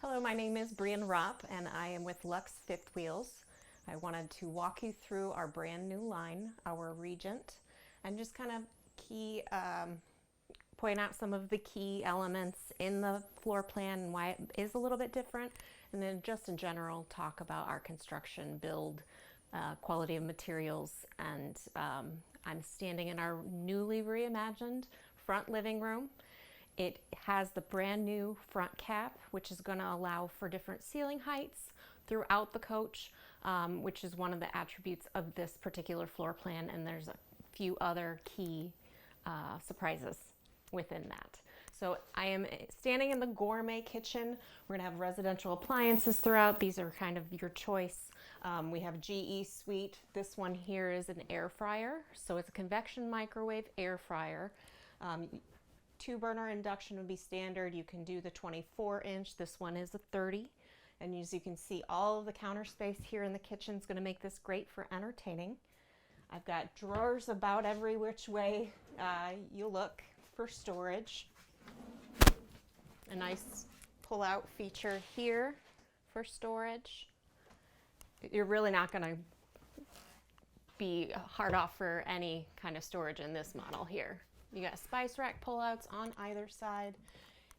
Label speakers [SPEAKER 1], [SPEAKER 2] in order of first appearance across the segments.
[SPEAKER 1] Hello, my name is Brian Ropp and I am with Luxe Fifth Wheels. I wanted to walk you through our brand new line, our Regent, and just kind of point out some of the key elements in the floor plan and why it is a little bit different, and then just in general talk about our construction, build, quality of materials, and I'm standing in our newly reimagined front living room. It has the brand new front cap, which is going to allow for different ceiling heights throughout the coach, which is one of the attributes of this particular floor plan, and there's a few other key surprises within that. So I am standing in the gourmet kitchen. We're going to have residential appliances throughout. These are kind of your choice. We have GE Suite. This one here is an air fryer. So it's a convection microwave air fryer. 2-burner induction would be standard. You can do the 24-inch. This one is a 30. And as you can see, all of the counter space here in the kitchen is going to make this great for entertaining. I've got drawers about every which way you look for storage. A nice pull-out feature here for storage. You're really not going to be hard off for any kind of storage in this model here. You got spice rack pullouts on either side.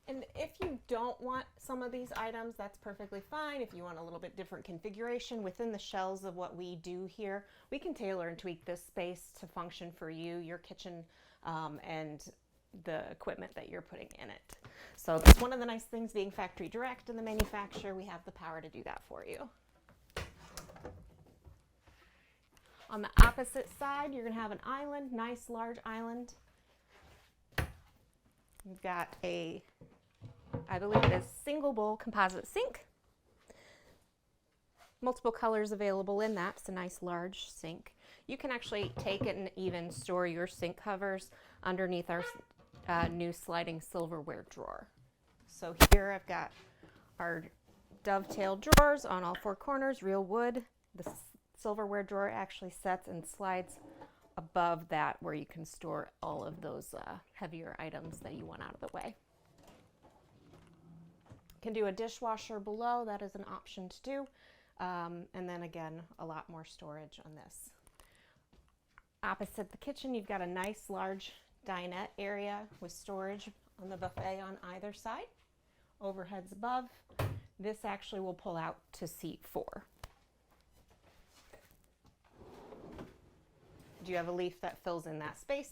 [SPEAKER 1] And if you don't want some of these items, that's perfectly fine. If you want a little bit different configuration within the shells of what we do here, we can tailor and tweak this space to function for you, your kitchen, and the equipment that you're putting in it. So that's one of the nice things being factory direct in the manufacturer. We have the power to do that for you. On the opposite side, you're going to have an island, nice large island. You've got a, I believe it is single bowl composite sink. Multiple colors available in that. It's a nice large sink. You can actually take it and even store your sink covers underneath our new sliding silverware drawer. So here I've got our dovetail drawers on all 4 corners, real wood. The silverware drawer actually sets and slides above that, where you can store all of those heavier items that you want out of the way. You can do a dishwasher below. That is an option to do. And then again, a lot more storage on this. Opposite the kitchen, you've got a nice large dinette area with storage on the buffet on either side. Overheads above. This actually will pull out to seat 4. Do you have a leaf that fills in that space?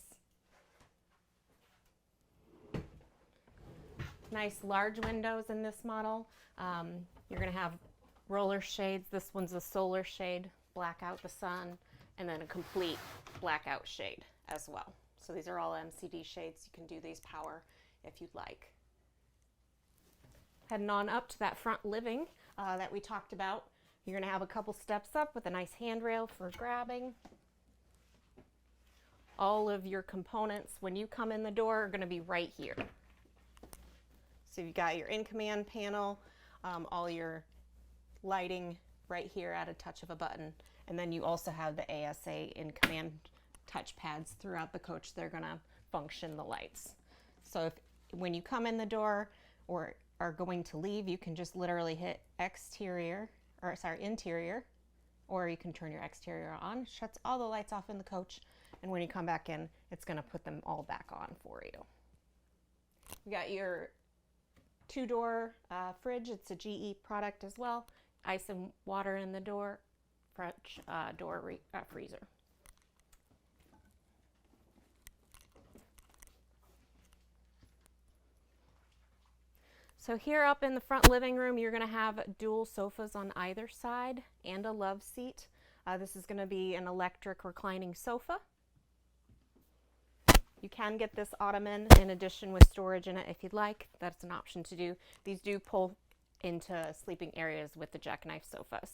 [SPEAKER 1] Nice large windows in this model. You're going to have roller shades. This one's a solar shade, black out the sun, and then a complete blackout shade as well. So these are all MCD shades. You can do these power if you'd like. Heading on up to that front living that we talked about. You're going to have a couple steps up with a nice handrail for grabbing. All of your components, when you come in the door, are going to be right here. So you've got your in-command panel, all your lighting right here at a touch of a button. And then you also have the ASA in-command touchpads throughout the coach. They're going to function the lights. So when you come in the door or are going to leave, you can just literally hit interior, or you can turn your exterior on. Shuts all the lights off in the coach. And when you come back in, it's going to put them all back on for you. You got your 2-door fridge. It's a GE product as well. Ice and water in the door. French door freezer. So here up in the front living room, you're going to have dual sofas on either side and a love seat. This is going to be an electric reclining sofa. You can get this ottoman in addition with storage in it if you'd like. That's an option to do. These do pull into sleeping areas with the jackknife sofas.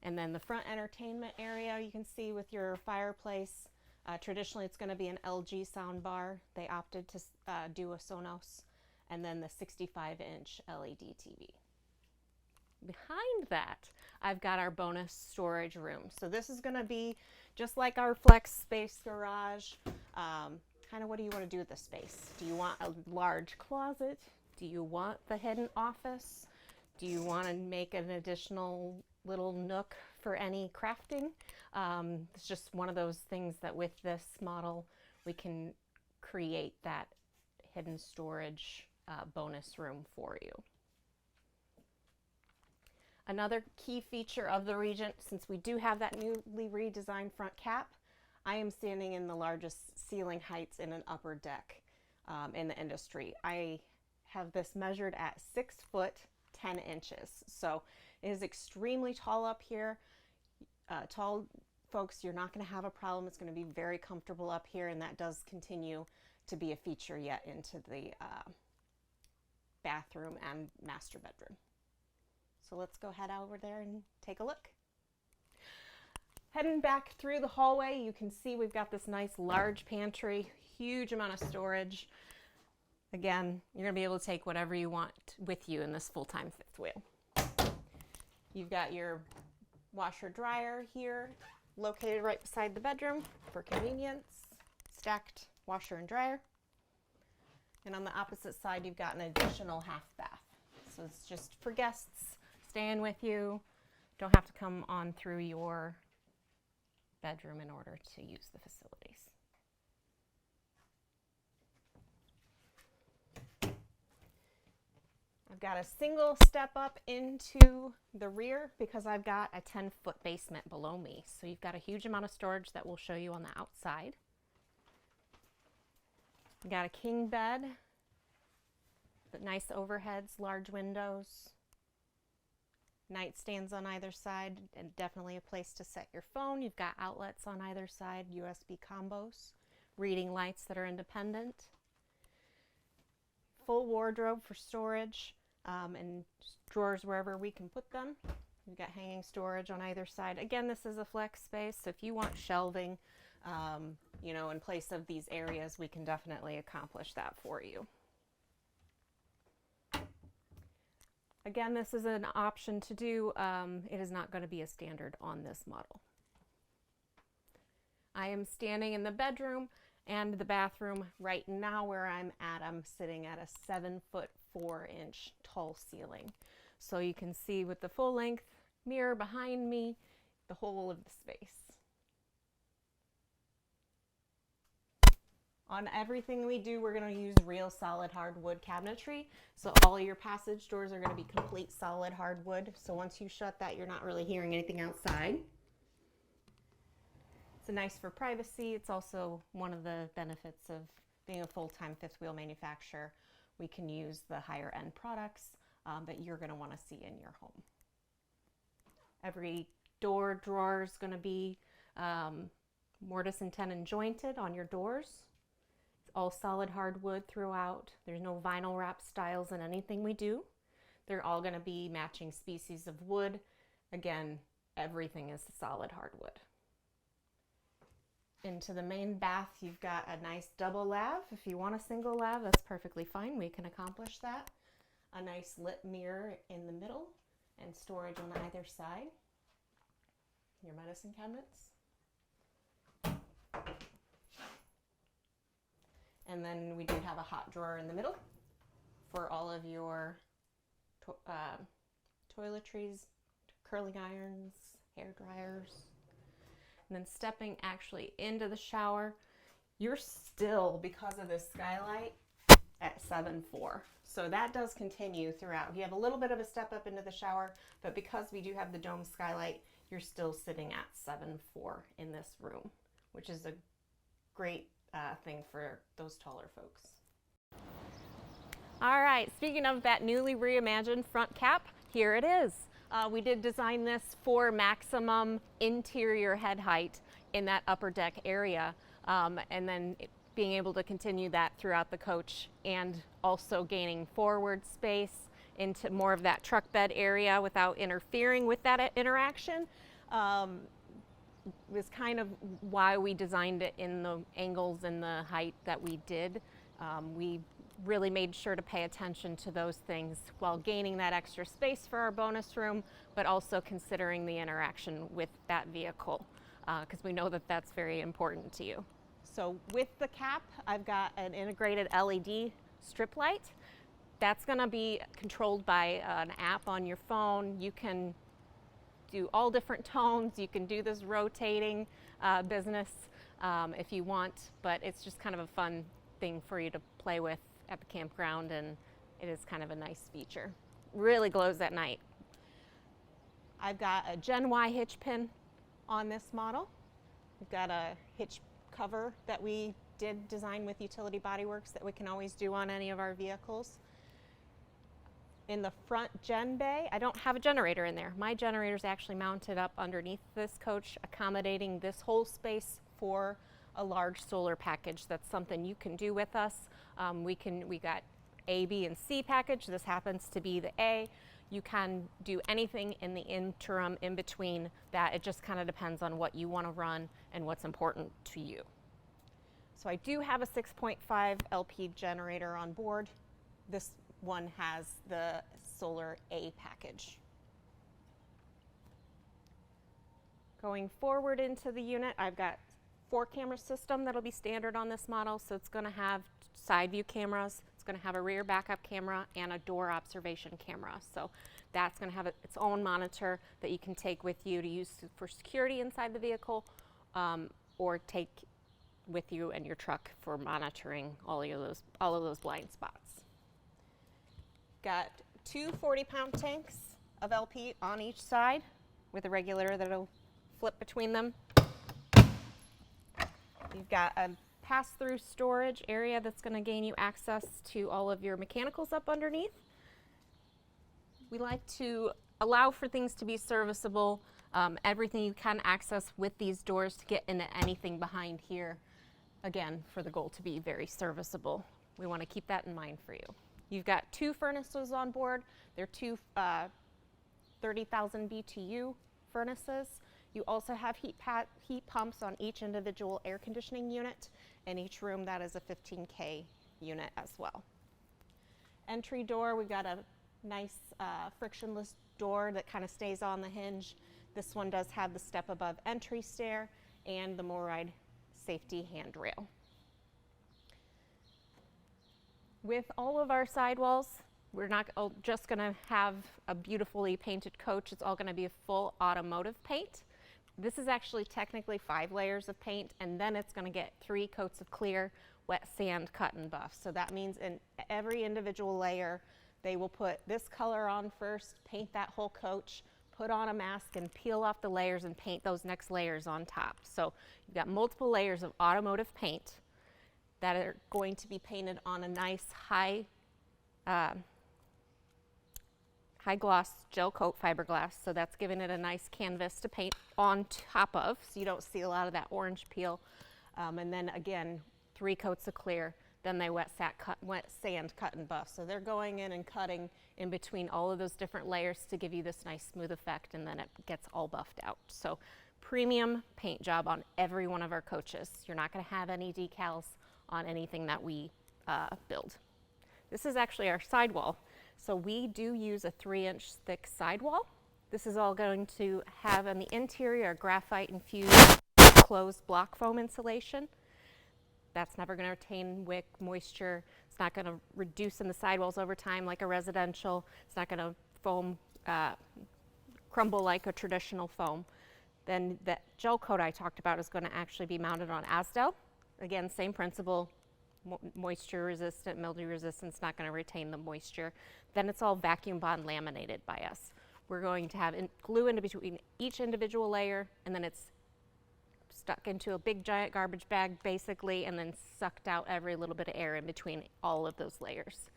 [SPEAKER 1] And then the front entertainment area you can see with your fireplace. Traditionally it's going to be an LG sound bar. They opted to do a Sonos. And then the 65-inch LED TV. Behind that, I've got our bonus storage room. So this is going to be just like our flex space garage. Kind of what do you want to do with the space? Do you want a large closet? Do you want the hidden office? Do you want to make an additional little nook for any crafting? It's just one of those things that with this model we can create that hidden storage bonus room for you. Another key feature of the Regent, since we do have that newly redesigned front cap, I am standing in the largest ceiling heights in an upper deck in the industry. I have this measured at 6 foot 10 inches. So it is extremely tall up here. Tall folks, you're not going to have a problem. It's going to be very comfortable up here, and that does continue to be a feature yet into the bathroom and master bedroom. So let's go head over there and take a look. Heading back through the hallway, you can see we've got this nice large pantry, huge amount of storage. Again, you're going to be able to take whatever you want with you in this full-time fifth wheel. You've got your washer dryer here, located right beside the bedroom for convenience. Stacked washer and dryer. And on the opposite side, you've got an additional half bath. So it's just for guests staying with you. Don't have to come on through your bedroom in order to use the facilities. I've got a single step up into the rear because I've got a 10-foot basement below me. So you've got a huge amount of storage that we'll show you on the outside. You've got a king bed, but nice overheads, large windows, nightstands on either side, and definitely a place to set your phone. You've got outlets on either side, USB combos, reading lights that are independent. Full wardrobe for storage and drawers wherever we can put them. We've got hanging storage on either side. Again, this is a flex space, so if you want shelving, you know, in place of these areas, we can definitely accomplish that for you. Again, this is an option to do. It is not going to be a standard on this model. I am standing in the bedroom and the bathroom right now. Where I'm at, I'm sitting at a 7-foot 4-inch tall ceiling. So you can see with the full length mirror behind me, the whole of the space. On everything we do, we're going to use real solid hardwood cabinetry. So all your passage doors are going to be complete solid hardwood. So once you shut that, you're not really hearing anything outside. It's nice for privacy. It's also one of the benefits of being a full-time fifth wheel manufacturer. We can use the higher end products that you're going to want to see in your home. Every door drawer is going to be mortise and tenon jointed on your doors. All solid hardwood throughout. There's no vinyl wrap styles in anything we do. They're all going to be matching species of wood. Again, everything is solid hardwood. Into the main bath, you've got a nice double lav. If you want a single lav, that's perfectly fine. We can accomplish that. A nice lit mirror in the middle and storage on either side. Your medicine cabinets. And then we do have a hot drawer in the middle for all of your toiletries, curling irons, hair dryers. And then stepping actually into the shower, you're still, because of this skylight, at 7'4". So that does continue throughout. You have a little bit of a step up into the shower, but because we do have the dome skylight, you're still sitting at 7'4" in this room, which is a great thing for those taller folks. All right, speaking of that newly reimagined front cap, here it is. We did design this for maximum interior head height in that upper deck area, and then being able to continue that throughout the coach, and also gaining forward space into more of that truck bed area without interfering with that interaction. Was kind of why we designed it in the angles and the height that we did. We really made sure to pay attention to those things while gaining that extra space for our bonus room, but also considering the interaction with that vehicle, because we know that that's very important to you. So with the cap, I've got an integrated LED strip light. That's going to be controlled by an app on your phone. You can do all different tones. You can do this rotating business if you want, but it's just kind of a fun thing for you to play with at the campground, and it is kind of a nice feature. Really glows at night. I've got a Gen Y hitch pin on this model. We've got a hitch cover that we did design with Utility Body Works that we can always do on any of our vehicles. In the front gen bay, I don't have a generator in there. My generator is actually mounted up underneath this coach, accommodating this whole space for a large solar package. That's something you can do with us. We got A, B, and C package. This happens to be the A. You can do anything in the interim in between that. It just kind of depends on what you want to run and what's important to you. So I do have a 6.5 LP generator on board. This one has the solar A package. Going forward into the unit, I've got 4-camera system that'll be standard on this model. So it's going to have side view cameras, it's going to have a rear backup camera, and a door observation camera. So that's going to have its own monitor that you can take with you to use for security inside the vehicle, or take with you in your truck for monitoring all of those blind spots. Got 2 40-pound tanks of LP on each side with a regulator that'll flip between them. You've got a pass-through storage area that's going to gain you access to all of your mechanicals up underneath. We like to allow for things to be serviceable, everything you can access with these doors to get into anything behind here. Again, for the goal to be very serviceable. We want to keep that in mind for you. You've got 2 furnaces on board. They're 2 30,000 BTU furnaces. You also have heat pumps on each individual air conditioning unit. In each room, that is a 15K unit as well. Entry door, we've got a nice frictionless door that kind of stays on the hinge. This one does have the step above entry stair and the MORryde safety handrail. With all of our sidewalls, we're not just going to have a beautifully painted coach. It's all going to be a full automotive paint. This is actually technically 5 layers of paint, and then it's going to get 3 coats of clear, wet sand, cut, and buff. So that means in every individual layer, they will put this color on first, paint that whole coach, put on a mask, and peel off the layers and paint those next layers on top. So you've got multiple layers of automotive paint that are going to be painted on a nice high gloss gel coat fiberglass. So that's giving it a nice canvas to paint on top of, so you don't see a lot of that orange peel. And then again, 3 coats of clear. Then they wet sand, cut, and buff. So they're going in and cutting in between all of those different layers to give you this nice smooth effect, and then it gets all buffed out. So premium paint job on every one of our coaches. You're not going to have any decals on anything that we build. This is actually our sidewall. So we do use a 3-inch thick sidewall. This is all going to have on the interior a graphite infused closed block foam insulation. That's never going to retain wick, moisture. It's not going to reduce in the sidewalls over time like a residential. It's not going to foam, crumble like a traditional foam. Then that gel coat I talked about is going to actually be mounted on Asdel. Again, same principle, moisture resistant, mildew resistant. It's not going to retain the moisture. Then it's all vacuum bond laminated by us. We're going to have glue in between each individual layer, and then it's stuck into a big giant garbage bag basically, and then sucked out every little bit of air in between all of those layers.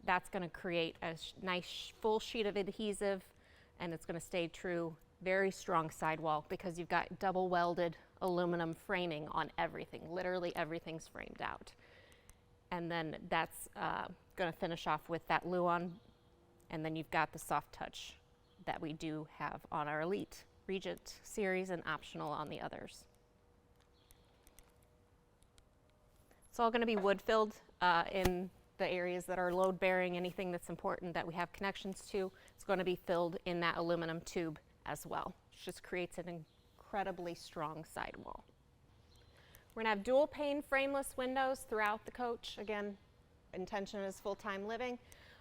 [SPEAKER 1] That's going to create a nice full sheet of adhesive, and it's going to stay true. Very strong sidewall because you've got double welded aluminum framing on everything. Literally everything's framed out. And then that's going to finish off with that Luon, and then you've got the soft touch that we do have on our Elite Regent series and optional on the others. It's all going to be wood filled in the areas that are load bearing. Anything that's important that we have connections to, it's going to be filled in that aluminum tube as well. It just creates an incredibly strong sidewall. We're going to have dual pane frameless windows throughout the coach. Again, intention is full-time living.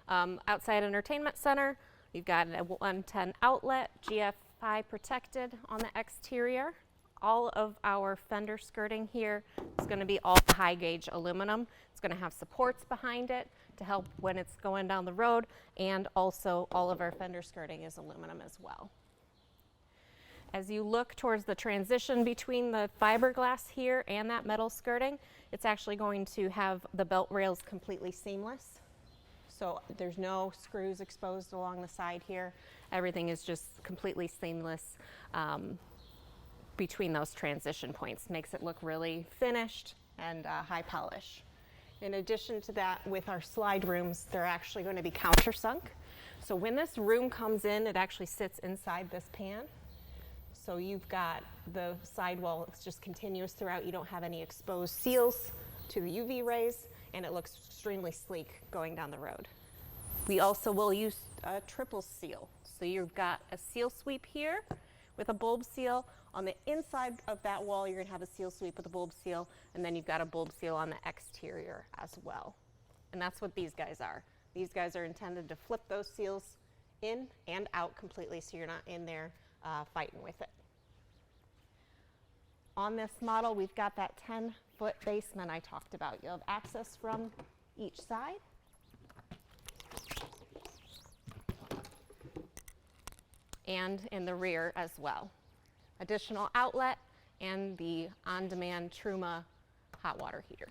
[SPEAKER 1] Outside entertainment center, you've got a 110 outlet, GFI protected on the exterior. All of our fender skirting here is going to be all high gauge aluminum. It's going to have supports behind it to help when it's going down the road, and also all of our fender skirting is aluminum as well. As you look towards the transition between the fiberglass here and that metal skirting, it's actually going to have the belt rails completely seamless. So there's no screws exposed along the side here. Everything is just completely seamless between those transition points. Makes it look really finished and high polish. In addition to that, with our slide rooms, they're actually going to be countersunk. So when this room comes in, it actually sits inside this pan. So you've got the sidewall, it's just continuous throughout. You don't have any exposed seals to the UV rays, and it looks extremely sleek going down the road. We also will use a triple seal. So you've got a seal sweep here with a bulb seal. On the inside of that wall, you're gonna have a seal sweep with a bulb seal, and then you've got a bulb seal on the exterior as well. And that's what these guys are. These guys are intended to flip those seals in and out completely, so you're not in there fighting with it. On this model, we've got that 10-foot basement I talked about. You'll have access from each side. And in the rear as well. Additional outlet and the on-demand Truma hot water heater.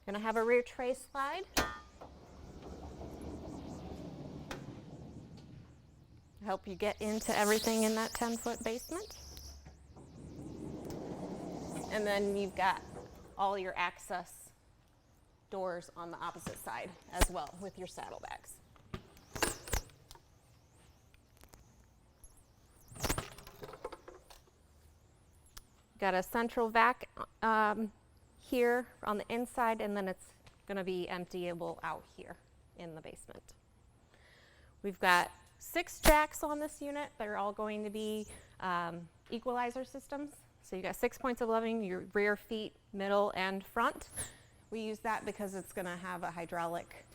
[SPEAKER 1] Gonna have a rear tray slide. Help you get into everything in that 10-foot basement. And then you've got all your access doors on the opposite side as well with your saddlebags. Got a central vac here on the inside, and then it's going to be emptyable out here in the basement. We've got 6 jacks on this unit. They're all going to be equalizer systems. So you've got 6 points of leveling, your rear, feet, middle, and front. We use that because it's going to have a hydraulic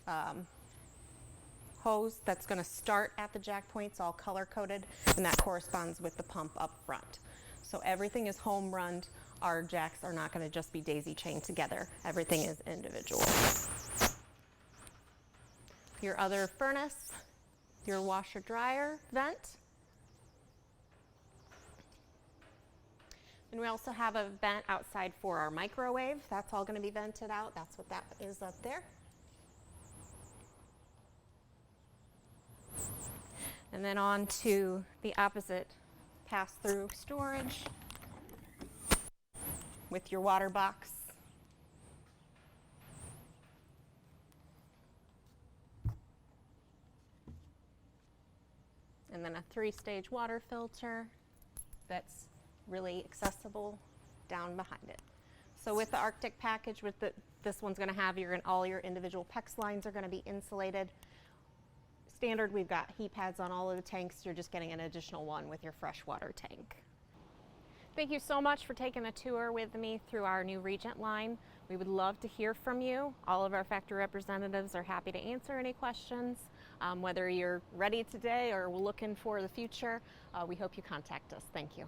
[SPEAKER 1] hose that's going to start at the jack points, all color-coded, and that corresponds with the pump up front. So everything is home run. Our jacks are not going to just be daisy chained together. Everything is individual. Your other furnace, your washer-dryer vent. And we also have a vent outside for our microwave. That's all going to be vented out. That's what that is up there. And then on to the opposite pass-through storage with your water box. And then a 3-stage water filter that's really accessible down behind it. So with the Arctic package, this one's going to have all your individual PEX lines are going to be insulated. Standard, we've got heat pads on all of the tanks. You're just getting an additional one with your freshwater tank. Thank you so much for taking a tour with me through our new Regent line. We would love to hear from you. All of our factory representatives are happy to answer any questions. Whether you're ready today or looking for the future, we hope you contact us. Thank you.